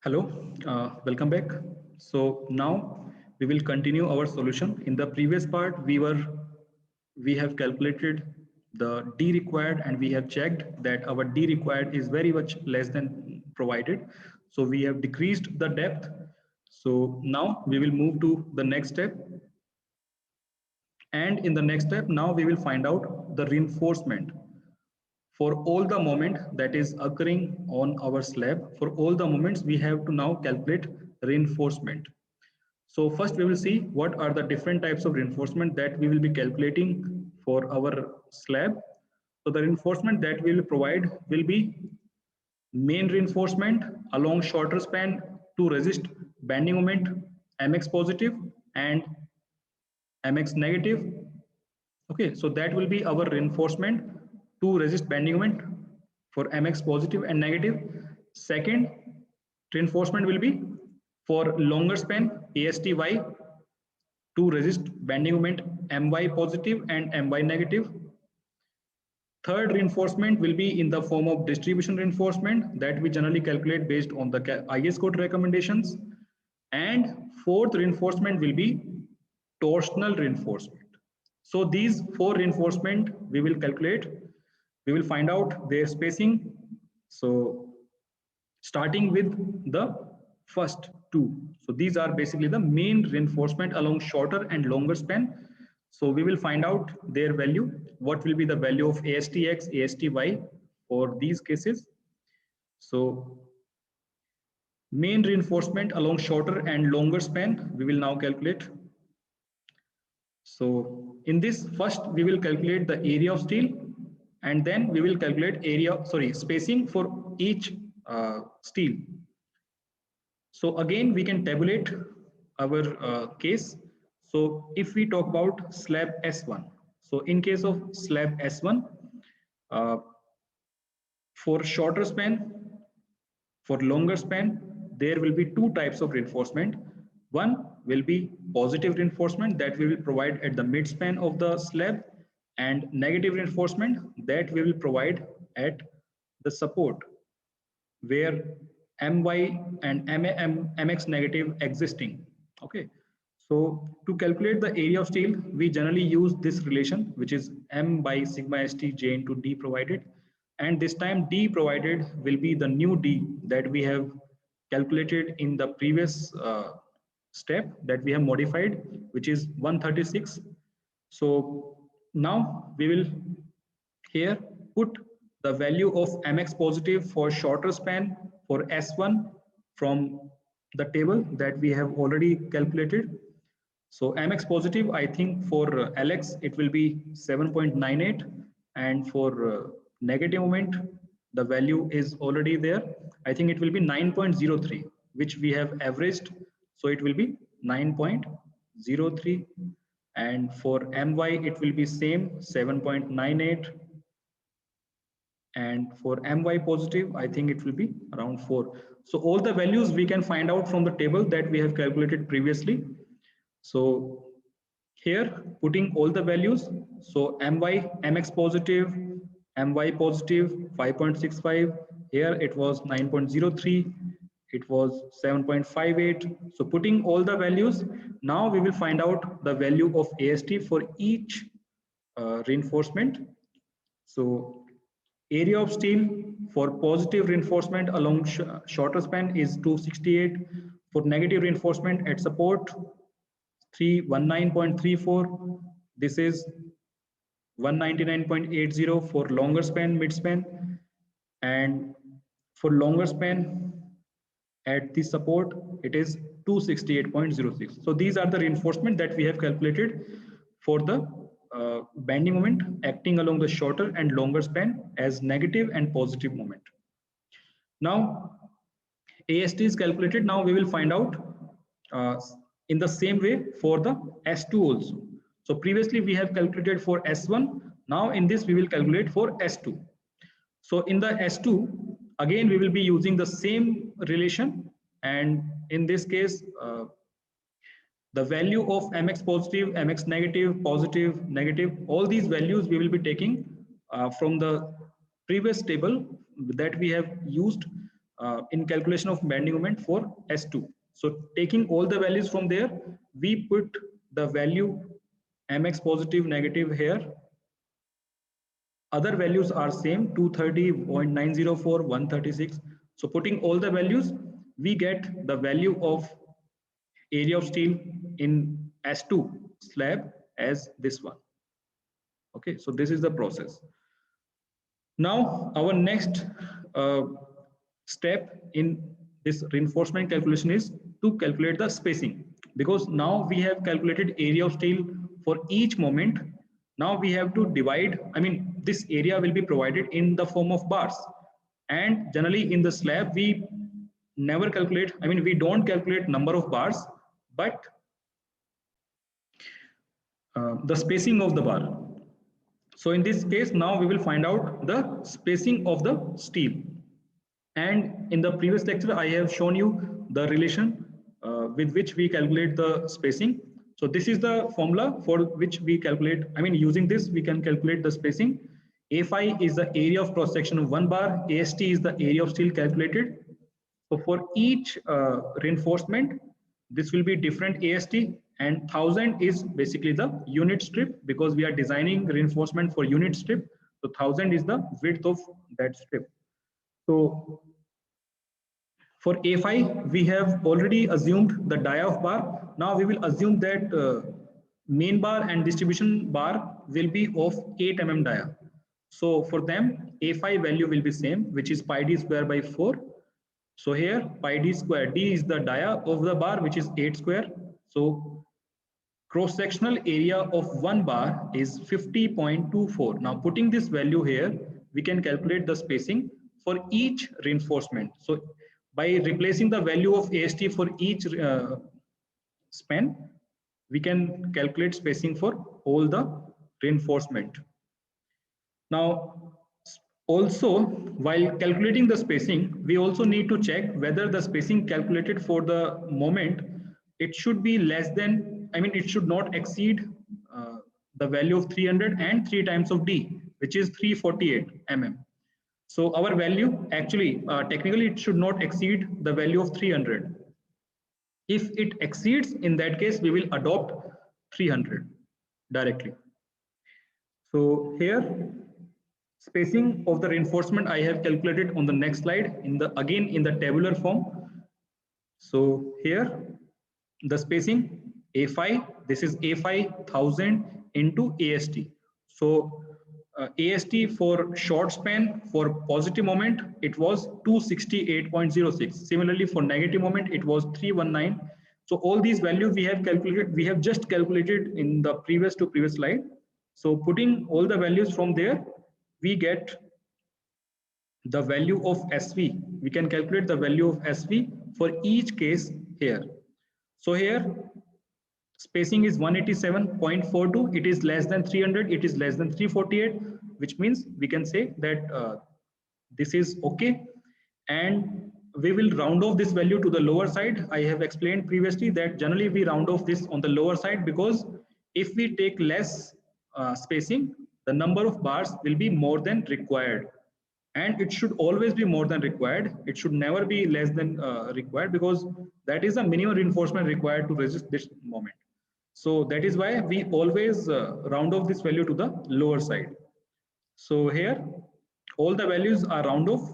Hello, welcome back. So now we will continue our solution. In the previous part, we have calculated the D required and we have checked that our D required is very much less than provided. So we have decreased the depth. So now we will move to the next step. And in the next step, now we will find out the reinforcement for all the moment that is occurring on our slab. For all the moments, we have to now calculate reinforcement. So first we will see what are the different types of reinforcement that we will be calculating for our slab. So the reinforcement that we will provide will be main reinforcement along shorter span to resist bending moment mx positive and mx negative. Okay, so that will be our reinforcement to resist bending moment for mx positive and negative. Second reinforcement will be for longer span ASTY to resist bending moment my positive and my negative. Third reinforcement will be in the form of distribution reinforcement that we generally calculate based on the IS code recommendations. And fourth reinforcement will be torsional reinforcement. So these four reinforcement we will calculate. We will find out their spacing. So starting with the first two. So these are basically the main reinforcement along shorter and longer span. So we will find out their value. What will be the value of ASTX, ASTY for these cases? So main reinforcement along shorter and longer span, we will now calculate. So in this first, we will calculate the area of steel and then we will calculate spacing for each steel. So again, we can tabulate our case. So if we talk about slab S1, so in case of slab S1, uh, for shorter span, for longer span, there will be two types of reinforcement. One will be positive reinforcement that we will provide at the mid span of the slab and negative reinforcement that we will provide at the support where my and mx negative existing. Okay, so to calculate the area of steel we generally use this relation, which is m by sigma st j into d provided, and this time d provided will be the new d that we have calculated in the previous step that we have modified, which is 136. So now we will here put the value of mx positive for shorter span for S1 from the table that we have already calculated. So mx positive, I think for Lx it will be 7.98, and for negative moment the value is already there. I think it will be 9.03, which we have averaged. So it will be 9.03, and for my it will be same 7.98, and for my positive I think it will be around 4. So all the values we can find out from the table that we have calculated previously. So here putting all the values, so mx positive, my positive 5.65, here it was 9.03, it was 7.58. So putting all the values, now we will find out the value of AST for each reinforcement. So area of steel for positive reinforcement along shorter span is 268. For negative reinforcement at support 319.34. This is 199.80 for longer span, mid span, and for longer span at the support it is 268.06. So these are the reinforcement that we have calculated for the bending moment acting along the shorter and longer span as negative and positive moment. Now AST is calculated. Now we will find out uh, in the same way for the S2 also. So previously we have calculated for S1. Now in this we will calculate for S2. So in the S2, again we will be using the same relation, and in this case the value of mx positive, mx negative, positive, negative, all these values we will be taking from the previous table that we have used in calculation of bending moment for S2. So taking all the values from there, we put the value mx positive negative here. Other values are same, 230.904, 136. So putting all the values, we get the value of area of steel in S2 slab as this one. Okay, so this is the process. Now our next step in this reinforcement calculation is to calculate the spacing, because now we have calculated area of steel for each moment. Now we have to divide, I mean this area will be provided in the form of bars, and generally in the slab we never calculate, I mean we don't calculate number of bars, but the spacing of the bar. So in this case, now we will find out the spacing of the steel. And in the previous lecture, I have shown you the relation with which we calculate the spacing. So this is the formula for which we calculate, I mean using this we can calculate the spacing. A phi is the area of cross section of one bar, AST is the area of steel calculated. So for each reinforcement, this will be different AST, and 1000 is basically the unit strip, because we are designing reinforcement for unit strip. So 1000 is the width of that strip. So for A phi, we have already assumed the dia of bar. Now we will assume that main bar and distribution bar will be of 8 mm dia. So for them, A phi value will be same, which is pi d square by 4. So here pi d square, d is the dia of the bar, which is 8 square. So cross-sectional area of one bar is 50.24. Now putting this value here, we can calculate the spacing for each reinforcement. So by replacing the value of AST for each span, we can calculate spacing for all the reinforcement. Now, also, while calculating the spacing, we also need to check whether the spacing calculated for the moment, it should be less than, I mean, it should not exceed the value of 300 and 3 times of D, which is 348 mm. So our value actually, technically, it should not exceed the value of 300. If it exceeds, in that case, we will adopt 300 directly. So here, spacing of the reinforcement I have calculated on the next slide in the again in the tabular form. So here the spacing A phi, this is A phi 1000 into AST. So AST for short span for positive moment it was 268.06. Similarly for negative moment it was 319. So all these values we have calculated, we have just calculated in the previous slide. So putting all the values from there, we get the value of SV. We can calculate the value of SV for each case here. So here spacing is 187.42. It is less than 300. It is less than 348, which means we can say that this is okay. And we will round off this value to the lower side. I have explained previously that generally we round off this on the lower side, because if we take less spacing, the number of bars will be more than required, and it should always be more than required. It should never be less than required, because that is the minimum reinforcement required to resist this moment. So that is why we always round off this value to the lower side. So here all the values are round off.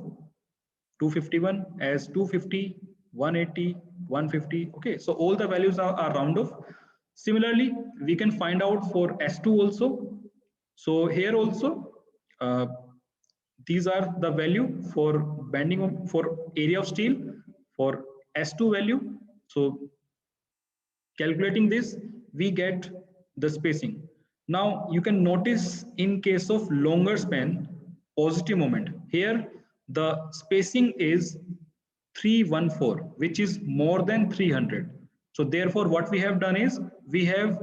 251 as 250, 180, 150. Okay, so all the values are round off. Similarly, we can find out for S2 also. So here also, these are the value for bending for area of steel for S2 value. So calculating this, we get the spacing. Now you can notice in case of longer span, positive moment, here the spacing is 314, which is more than 300. So therefore what we have done is we have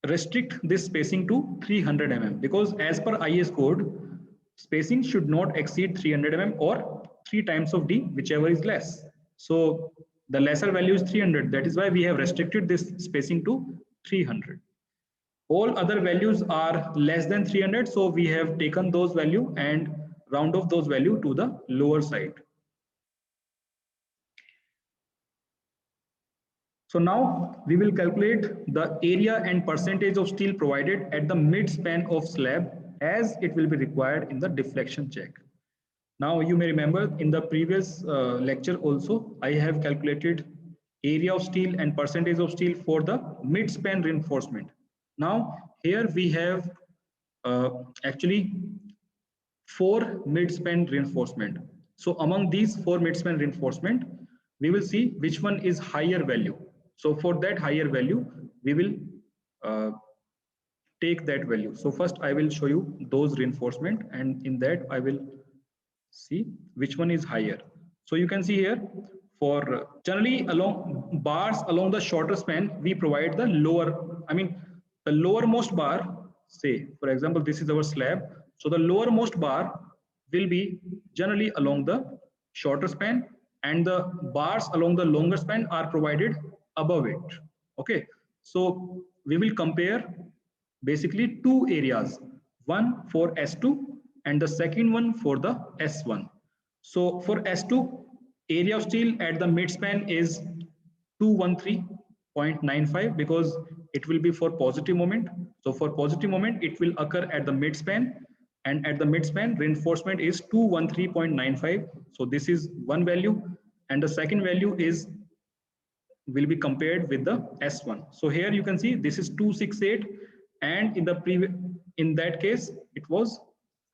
restrict this spacing to 300 mm, because as per IS code, spacing should not exceed 300 mm or 3 times of D, whichever is less. So the lesser value is 300. That is why we have restricted this spacing to 300. All other values are less than 300. So we have taken those value and round off those value to the lower side. So now we will calculate the area and percentage of steel provided at the mid span of slab as it will be required in the deflection check. Now you may remember in the previous lecture also I have calculated area of steel and percentage of steel for the mid span reinforcement. Now here we have actually 4 mid-span reinforcement. So among these 4 mid-span reinforcement, we will see which one is higher value. So for that higher value, we will uh, take that value. So first I will show you those reinforcement, and in that I will see which one is higher. So you can see here for generally along bars along the shorter span, we provide the lower, I mean the lowermost bar, say for example, this is our slab. So the lowermost bar will be generally along the shorter span, and the bars along the longer span are provided above it. Okay, so we will compare basically two areas, one for S2 and the second one for the S1. So for S2, area of steel at the midspan is 213.95 because it will be for positive moment. So for positive moment, it will occur at the midspan, and at the midspan reinforcement is 213.95. So this is one value, and the second value is will be compared with the S1. So here you can see this is 268, and in the previous, in that case it was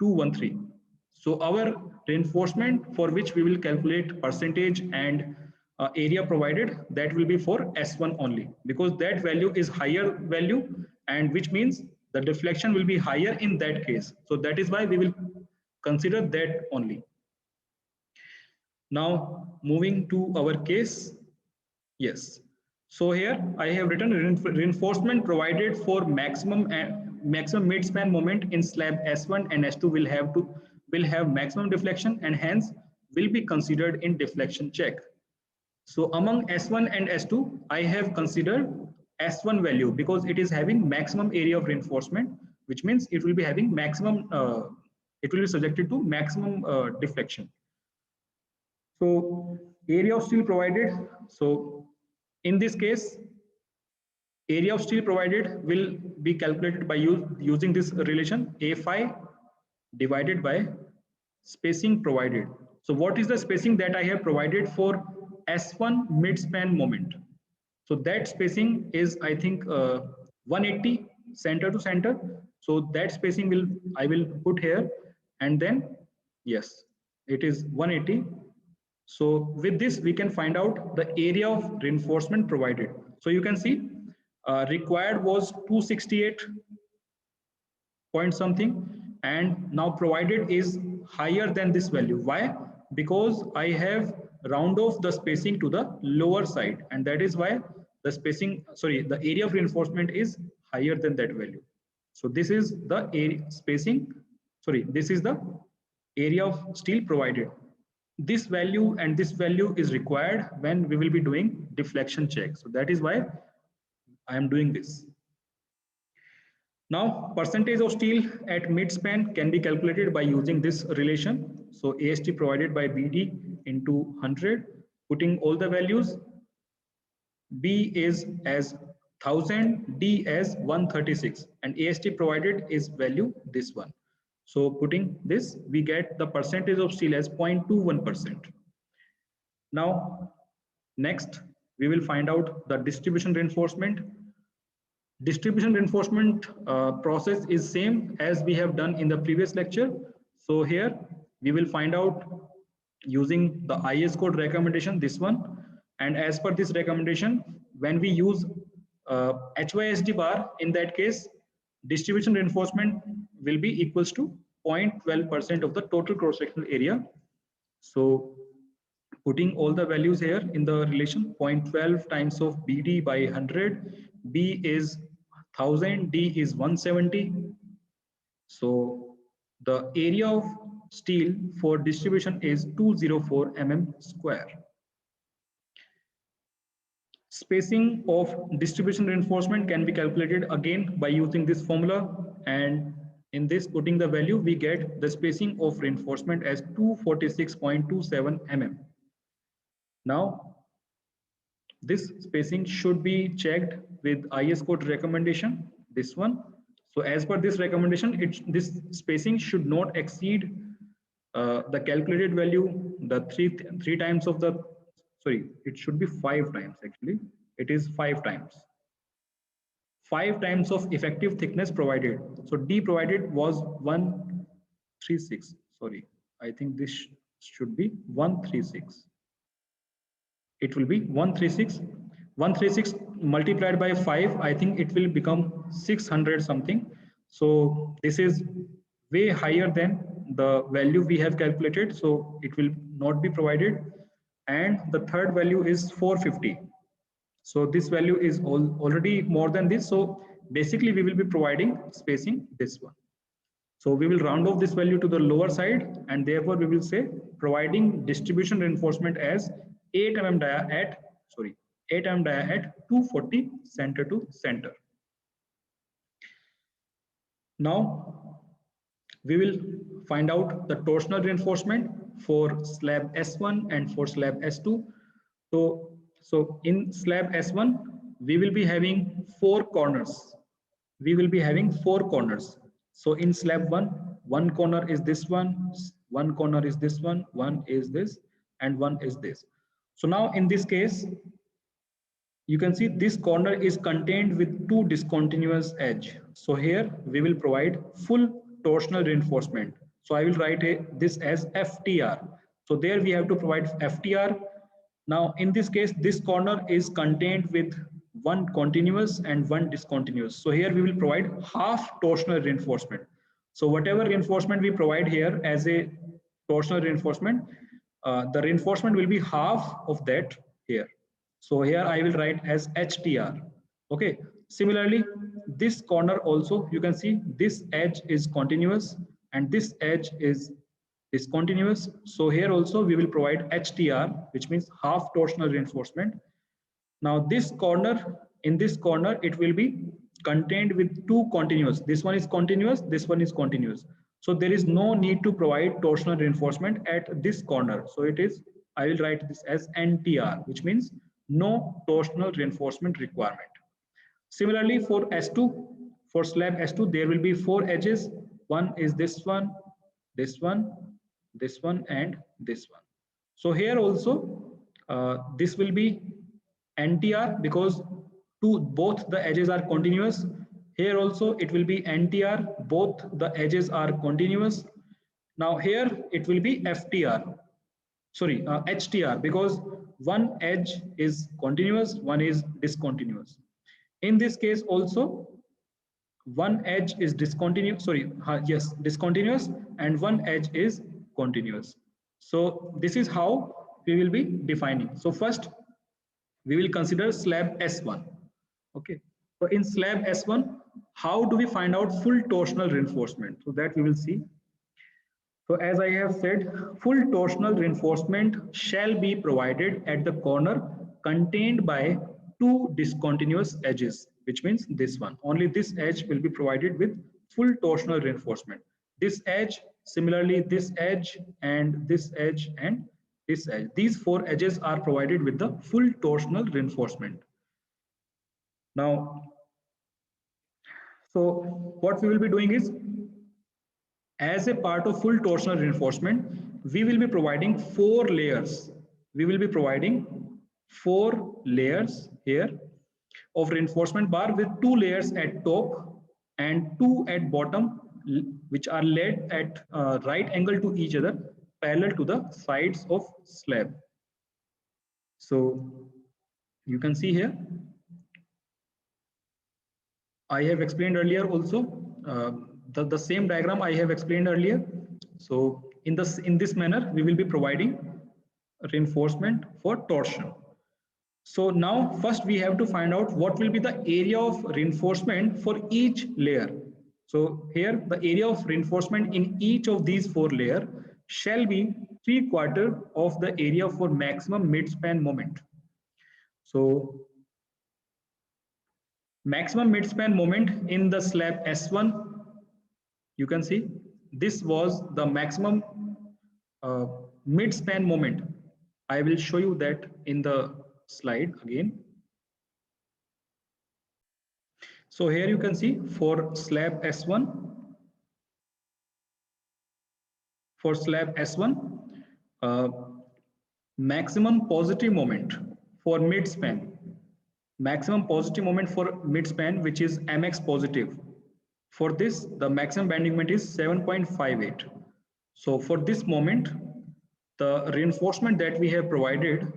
213. So our reinforcement for which we will calculate percentage and area provided, that will be for S1 only, because that value is higher value, and which means the deflection will be higher in that case. So that is why we will consider that only. Now moving to our case. Yes. So here I have written reinforcement provided for maximum mid-span moment in slab S1 and S2 will have maximum deflection, and hence will be considered in deflection check. So among S1 and S2, I have considered S1 value because it is having maximum area of reinforcement, which means it will be having maximum, it will be subjected to maximum deflection. So area of steel provided. So in this case, area of steel provided will be calculated by using this relation A phi divided by spacing provided. So what is the spacing that I have provided for S1 mid-span moment? So that spacing is, I think, 180 center to center. So that spacing will I will put here, and then yes, it is 180. So with this, we can find out the area of reinforcement provided. So you can see required was 268 point something, and now provided is higher than this value. Why? Because I have round off the spacing to the lower side, and that is why the spacing, sorry, the area of reinforcement is higher than that value. So this is the area spacing, sorry, this is the area of steel provided. This value and this value is required when we will be doing deflection check. So that is why I am doing this. Now, percentage of steel at mid-span can be calculated by using this relation. So AST provided by BD into 100, putting all the values. B is as 1000, D as 136, and AST provided is value this one. So putting this, we get the percentage of steel as 0.21%. Now, next, we will find out the distribution reinforcement. Distribution reinforcement process is same as we have done in the previous lecture. So here we will find out using the IS code recommendation, this one. And as per this recommendation, when we use HYSD bar, in that case, distribution reinforcement will be equals to 0.12% of the total cross-sectional area. So putting all the values here in the relation, 0.12 times of BD by 100, B is 1000, D is 170. So the area of steel for distribution is 204 mm square. Spacing of distribution reinforcement can be calculated again by using this formula, and In this, putting the value, we get the spacing of reinforcement as 246.27 mm. Now, this spacing should be checked with IS code recommendation, this one. So as per this recommendation, this spacing should not exceed the calculated value, the three times of the, sorry, it should be 5 times actually. It is 5 times. 5 times of effective thickness provided. So D provided was 136. Sorry, I think this should be 136. It will be 136. 136 multiplied by 5, I think it will become 600 something. So this is way higher than the value we have calculated. So it will not be provided. And the third value is 450. So this value is already more than this. So basically we will be providing spacing this one. So we will round off this value to the lower side, and therefore we will say providing distribution reinforcement as 8 mm dia at 8 mm dia at 240 center to center. Now we will find out the torsional reinforcement for slab S1 and for slab S2. So in slab S1 we will be having 4 corners. We will be having 4 corners. So in slab 1, one corner is this one corner is this one is this, and one is this. So now in this case, you can see this corner is contained with 2 discontinuous edge. So here we will provide full torsional reinforcement. So I will write this as FTR. So there we have to provide FTR. Now in this case, this corner is contained with 1 continuous and 1 discontinuous. So here we will provide half torsional reinforcement. So whatever reinforcement we provide here as a torsional reinforcement, the reinforcement will be half of that here. So here I will write as HTR. Okay. Similarly, this corner also, you can see this edge is continuous and this edge is discontinuous. So here also we will provide HTR, which means half torsional reinforcement. Now this corner, in this corner, it will be contained with 2 continuous. This one is continuous, this one is continuous. So there is no need to provide torsional reinforcement at this corner. So it is, I will write this as NTR, which means no torsional reinforcement requirement. Similarly for S2, for slab S2, there will be 4 edges. One is this one, this one, this one, and this one. So here also, this will be NTR because both the edges are continuous. Here also it will be NTR, both the edges are continuous. Now here it will be FTR, sorry, HTR, because one edge is continuous, one is discontinuous. In this case also, one edge is discontinuous, sorry, yes, discontinuous, and one edge is continuous. So this is how we will be defining. So first we will consider slab S1. Okay. So in slab S1, how do we find out full torsional reinforcement? So that we will see. So as I have said, full torsional reinforcement shall be provided at the corner contained by 2 discontinuous edges, which means this one. Only this edge will be provided with full torsional reinforcement. This edge, similarly this edge, and this edge, and this edge. These 4 edges are provided with the full torsional reinforcement. Now, so what we will be doing is, as a part of full torsional reinforcement, we will be providing 4 layers. We will be providing 4 layers here of reinforcement bar with 2 layers at top and 2 at bottom, which are laid at right angle to each other, parallel to the sides of slab. So you can see here, I have explained earlier also, the same diagram I have explained earlier. So in this manner, we will be providing reinforcement for torsion. So now first we have to find out what will be the area of reinforcement for each layer. So here the area of reinforcement in each of these 4 layers shall be 3/4 of the area for maximum midspan moment. So maximum midspan moment in the slab S1 You can see this was the maximum uh, mid-span moment. I will show you that in the slide again. So here you can see for slab S1, uh, maximum positive moment for mid-span, which is mx positive. For this, the maximum bending moment is 7.58. So for this moment, the reinforcement that we have provided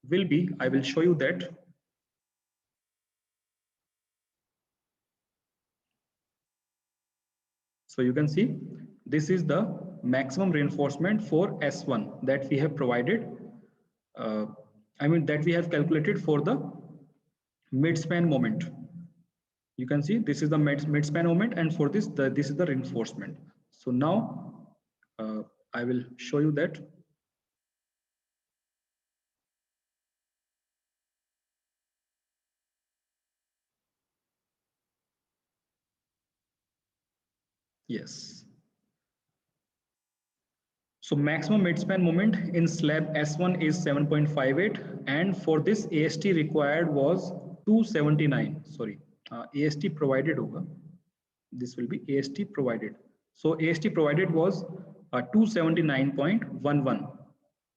will be, I will show you that. So you can see this is the maximum reinforcement for S1 that we have provided. Uh, that we have calculated for the mid-span moment. You can see this is the mid-span moment, and for this, this is the reinforcement. So now I will show you that. Yes. So maximum mid-span moment in slab S1 is 7.58, and for this AST required was 279. Sorry, AST provided over. This will be AST provided. So AST provided was 279.11.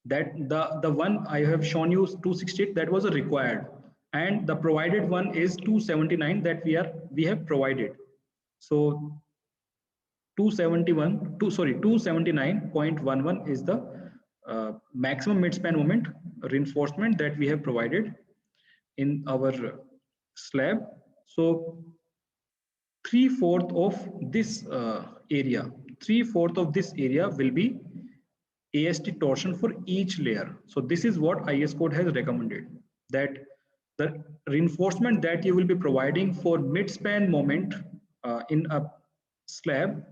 That the one I have shown you 268, that was a required, and the provided one is 279 that we have provided. So 279.11 is the maximum mid-span moment reinforcement that we have provided in our slab. So 3/4 of this area, 3/4 of this area will be AST torsion for each layer. So this is what IS code has recommended, that the reinforcement that you will be providing for mid-span moment in a slab,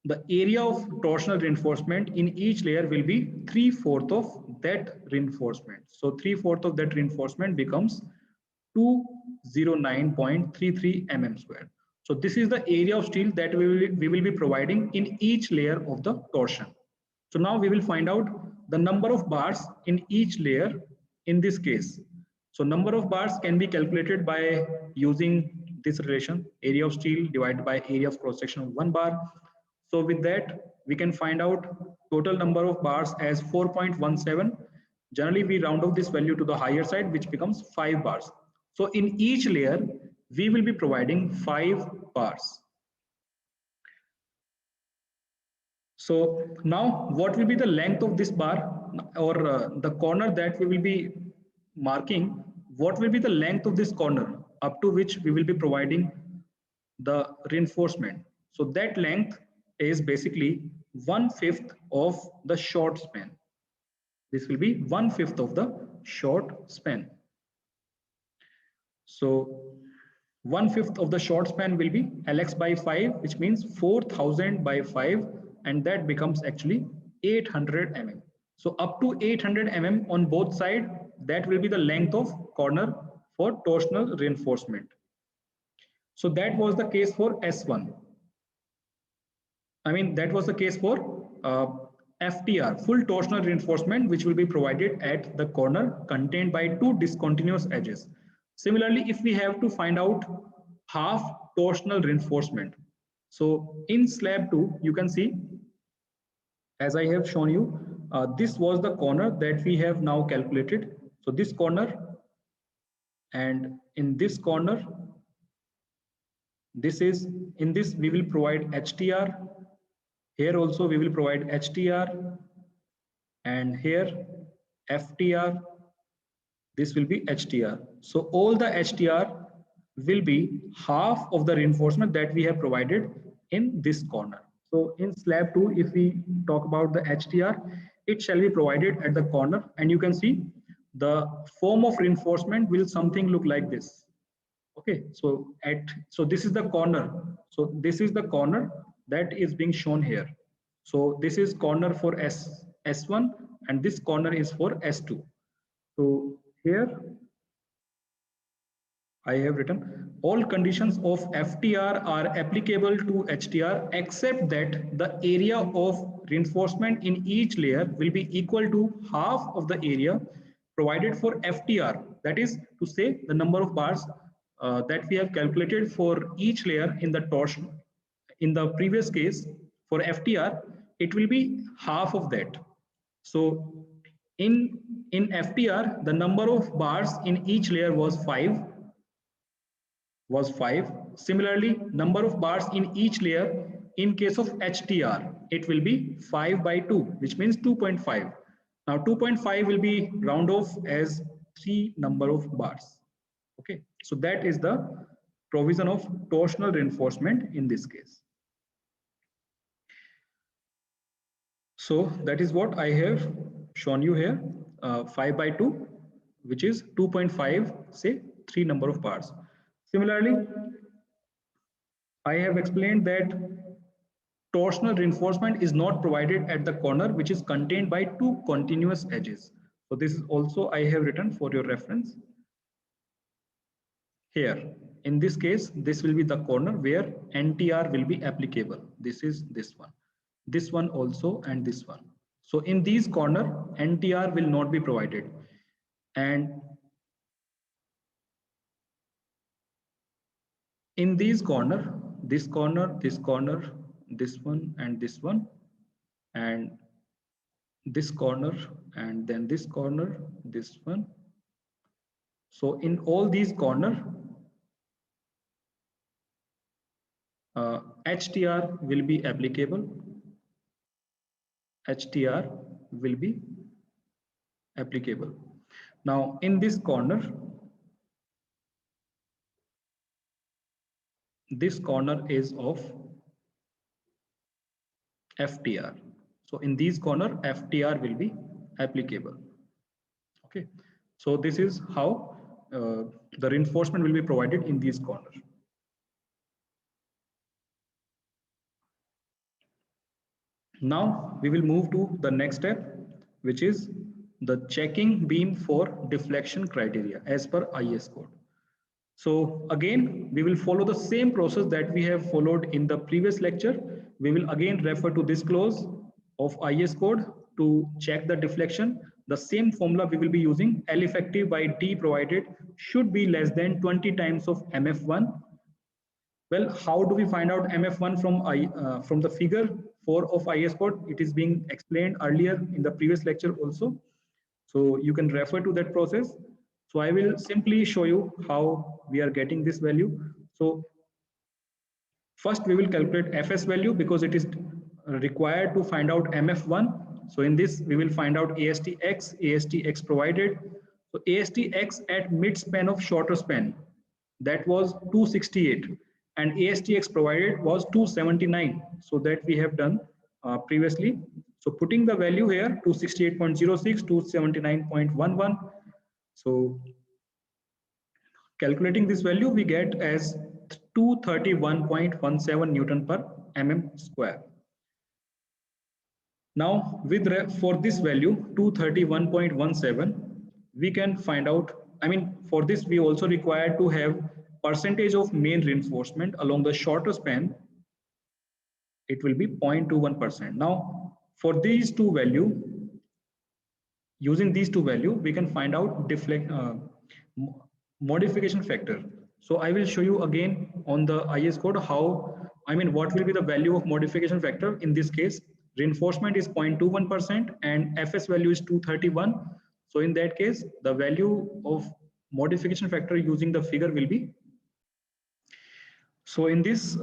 the area of torsional reinforcement in each layer will be 3/4 of that reinforcement. So 3/4 of that reinforcement becomes 209.33 mm square. So this is the area of steel that we will be providing in each layer of the torsion. So now we will find out the number of bars in each layer in this case. So number of bars can be calculated by using this relation, area of steel divided by area of cross section of 1 bar. So with that, we can find out total number of bars as 4.17. Generally, we round off this value to the higher side, which becomes 5 bars. So in each layer, we will be providing 5 bars. So now what will be the length of this bar, or the corner that we will be marking? What will be the length of this corner up to which we will be providing the reinforcement? So that length is basically 1/5 of the short span. This will be 1/5 of the short span. So 1/5 of the short span will be Lx by 5, which means 4000 by 5, and that becomes actually 800 mm. So up to 800 mm on both sides, that will be the length of corner for torsional reinforcement. So that was the case for S1. That was the case for FTR, full torsional reinforcement, which will be provided at the corner contained by 2 discontinuous edges. Similarly, if we have to find out half torsional reinforcement, so in slab 2, you can see, as I have shown you, this was the corner that we have now calculated. So this corner, and in this corner, this is, in this we will provide HTR. Here also we will provide HTR, and here FTR, this will be HTR. So all the HTR will be half of the reinforcement that we have provided in this corner. So in slab 2, if we talk about the HTR, it shall be provided at the corner, and you can see the form of reinforcement will something look like this. Okay, so this is the corner. So this is the corner that is being shown here. So this is corner for S1, and this corner is for S2. So here I have written all conditions of FTR are applicable to HTR except that the area of reinforcement in each layer will be equal to half of the area provided for FTR. That is to say the number of bars that we have calculated for each layer in the torsion. In the previous case for FTR, it will be half of that. So in FTR, the number of bars in each layer was 5. Similarly, number of bars in each layer in case of HTR, it will be 5 by 2, which means 2.5. Now 2.5 will be round off as 3 number of bars. Okay, so that is the provision of torsional reinforcement in this case. So that is what I have shown you here, 5 by 2, which is 2.5, say 3 number of bars. Similarly, I have explained that torsional reinforcement is not provided at the corner, which is contained by 2 continuous edges. So this is also I have written for your reference here. In this case, this will be the corner where NTR will be applicable. This is this one also, and this one. So in these corner, NTR will not be provided. And in these corner, this corner, this corner, this one, and this one, and this corner, and then this corner, this one. So in all these corner, HTR will be applicable. HTR will be applicable. Now in this corner, this corner is of FTR. So in these corner, FTR will be applicable. Okay, so this is how the reinforcement will be provided in these corners. Now we will move to the next step, which is the checking beam for deflection criteria as per IS code. So again, we will follow the same process that we have followed in the previous lecture. We will again refer to this clause of IS code to check the deflection. The same formula we will be using, L effective by D provided should be less than 20 times of MF1. Well, how do we find out MF1 from the figure 4 of IS code? It is being explained earlier in the previous lecture also. So you can refer to that process. So I will simply show you how we are getting this value. So first we will calculate FS value because it is required to find out MF1. So in this we will find out ASTX provided. So ASTX at mid span of shorter span, that was 268, and ASTX provided was 279. So that we have done previously. So putting the value here, 268.06, 279.11. So calculating this value, we get as 231.17 Newton per mm square. Now for this value 231.17, we can find out, for this we also require to have percentage of main reinforcement along the shorter span. It will be 0.21%. Now for these two value, using these two value, we can find out modification factor. So I will show you again on the IS code how, what will be the value of modification factor. In this case, reinforcement is 0.21% and FS value is 231. So in that case, the value of modification factor using the figure will be. So in this,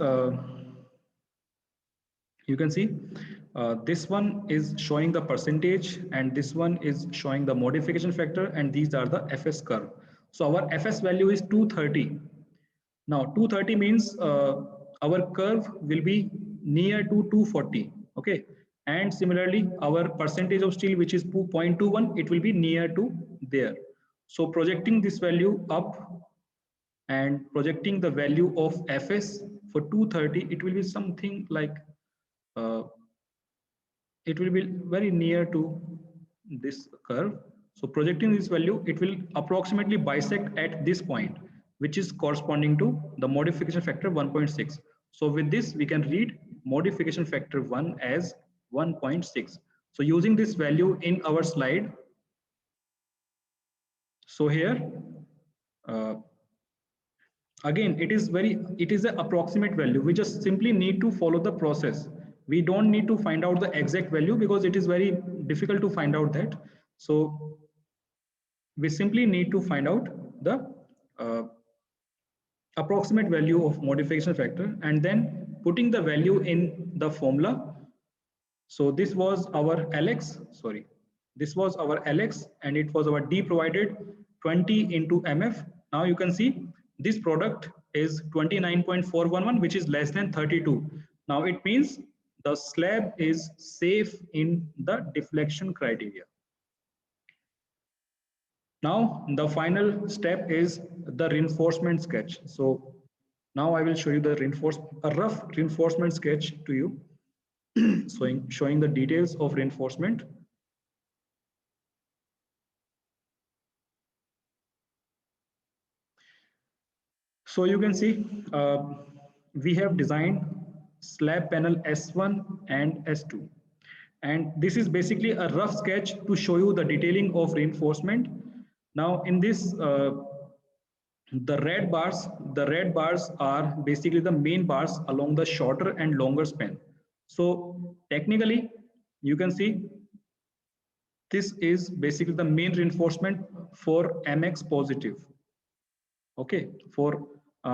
you can see this one is showing the percentage and this one is showing the modification factor, and these are the FS curve. So our FS value is 230. Now 230 means our curve will be near to 240. Okay, and similarly our percentage of steel, which is 2.21, it will be near to there. So projecting this value up and projecting the value of FS for 230, it will be something like it will be very near to this curve. So projecting this value, it will approximately bisect at this point. which is corresponding to the modification factor 1.6. So with this, we can read modification factor 1 as 1.6. So using this value in our slide, so here, uh, again, it is an approximate value. We just simply need to follow the process. We don't need to find out the exact value because it is very difficult to find out that. So we simply need to find out the uh, approximate value of modification factor and then putting the value in the formula. So this was our Lx, sorry, this was our Lx and it was our D provided 20 into MF. Now you can see this product is 29.411, which is less than 32. Now it means the slab is safe in the deflection criteria. Now the final step is the reinforcement sketch. So now I will show you the a rough reinforcement sketch to you, showing the details of reinforcement. So you can see we have designed slab panel S1 and S2. And this is basically a rough sketch to show you the detailing of reinforcement. Now in this, the red bars are basically the main bars along the shorter and longer span. So technically, you can see this is basically the main reinforcement for MX positive. Okay, for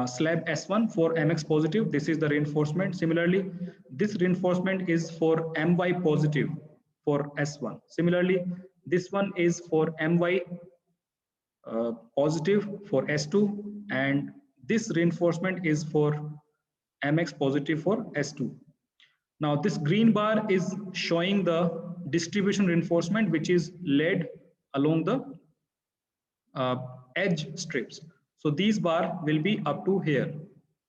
slab S1 for MX positive, this is the reinforcement. Similarly, this reinforcement is for MY positive for S1. Similarly, this one is for MY positive for S2, and this reinforcement is for MX positive for S2. Now this green bar is showing the distribution reinforcement which is laid along the uh, edge strips. So these bar will be up to here.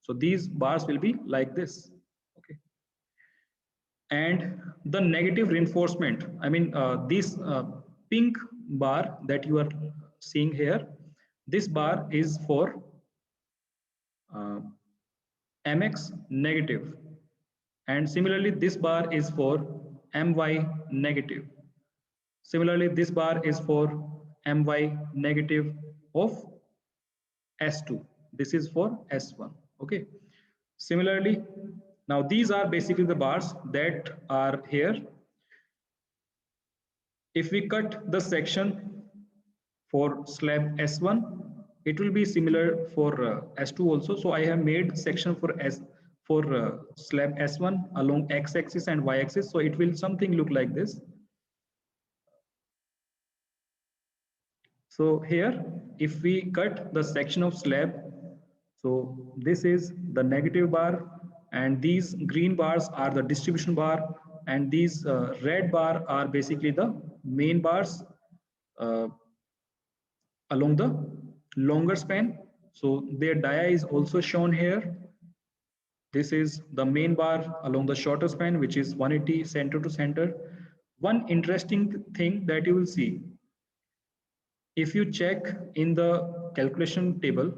So these bars will be like this. Okay. And the negative reinforcement, I mean this pink bar that you are seeing here, this bar is for uh, MX negative. And similarly, this bar is for MY negative. Similarly, this bar is for MY negative of S2. This is for S1. Okay. Similarly, now these are basically the bars that are here. If we cut the section for slab S1, it will be similar for S2 also. So I have made section for slab S1 along x-axis and y-axis. So it will something look like this. So here, if we cut the section of slab, so this is the negative bar, and these green bars are the distribution bar, and these red bar are basically the main bars uh, along the longer span. So their dia is also shown here. This is the main bar along the shorter span, which is 180 center to center. One interesting thing that you will see, if you check in the calculation table,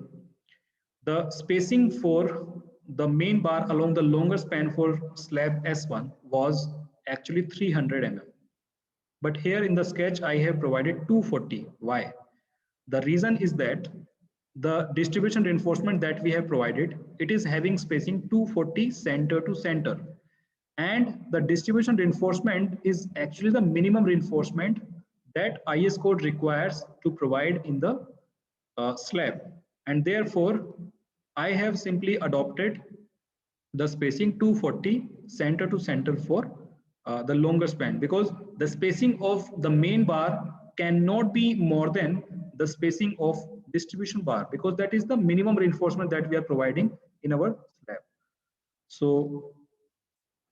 the spacing for the main bar along the longer span for slab S1 was actually 300 mm. But here in the sketch, I have provided 240. Why? The reason is that the distribution reinforcement that we have provided, it is having spacing 240 center to center. And the distribution reinforcement is actually the minimum reinforcement that IS code requires to provide in the slab. And therefore, I have simply adopted the spacing 240 center to center for the longer span, because the spacing of the main bar cannot be more than the spacing of distribution bar, because that is the minimum reinforcement that we are providing in our slab. So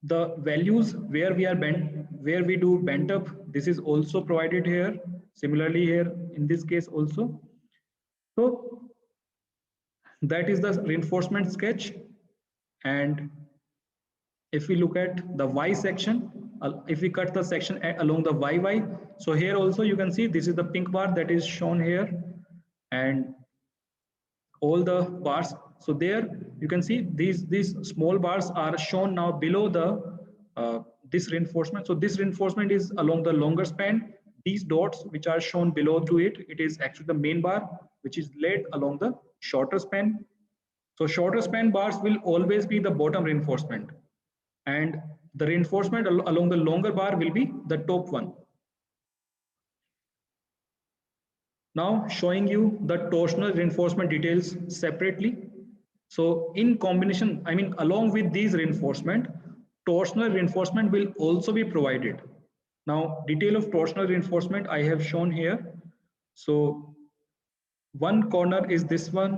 the values where we are bent, where we do bent up, this is also provided here. Similarly here in this case also. So that is the reinforcement sketch. And if we look at the Y section, if we cut the section along the YY, so here also you can see this is the pink bar that is shown here. And all the bars. So there you can see these small bars are shown now below the this reinforcement. So this reinforcement is along the longer span. These dots which are shown below to it, it is actually the main bar which is laid along the shorter span. So shorter span bars will always be the bottom reinforcement, and the reinforcement along the longer bar will be the top one. Now showing you the torsional reinforcement details separately. So in combination, I mean along with these reinforcement, torsional reinforcement will also be provided. Now detail of torsional reinforcement I have shown here. So one corner is this one.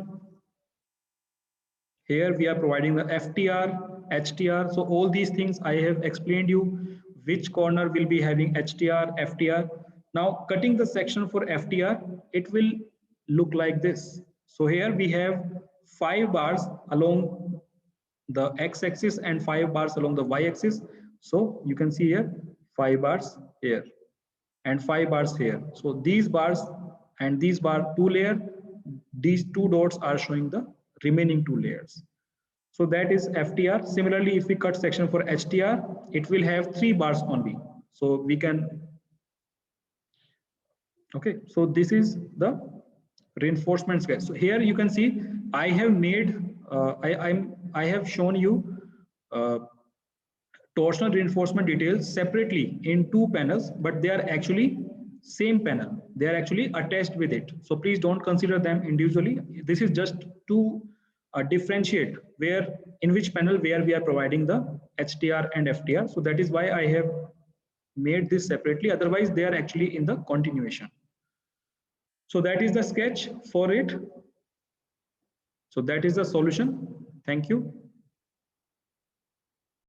Here we are providing the FTR, HTR. So all these things I have explained you which corner will be having HTR, FTR. Now cutting the section for FTR, it will look like this. So here we have 5 bars along the x-axis and 5 bars along the y-axis. So you can see here 5 bars here and 5 bars here. So these bars and these bar 2 layer, these 2 dots are showing the remaining 2 layers. So that is FTR. Similarly, if we cut section for HTR, it will have 3 bars only. So we can, okay, so this is the reinforcement sketch. So here you can see I have made, I have shown you torsional reinforcement details separately in 2 panels, but they are actually same panel. They are actually attached with it. So please don't consider them individually. This is just to differentiate where in which panel where we are providing the HTR and FTR. So that is why I have made this separately. Otherwise, they are actually in the continuation. So that is the sketch for it. So that is the solution. Thank you.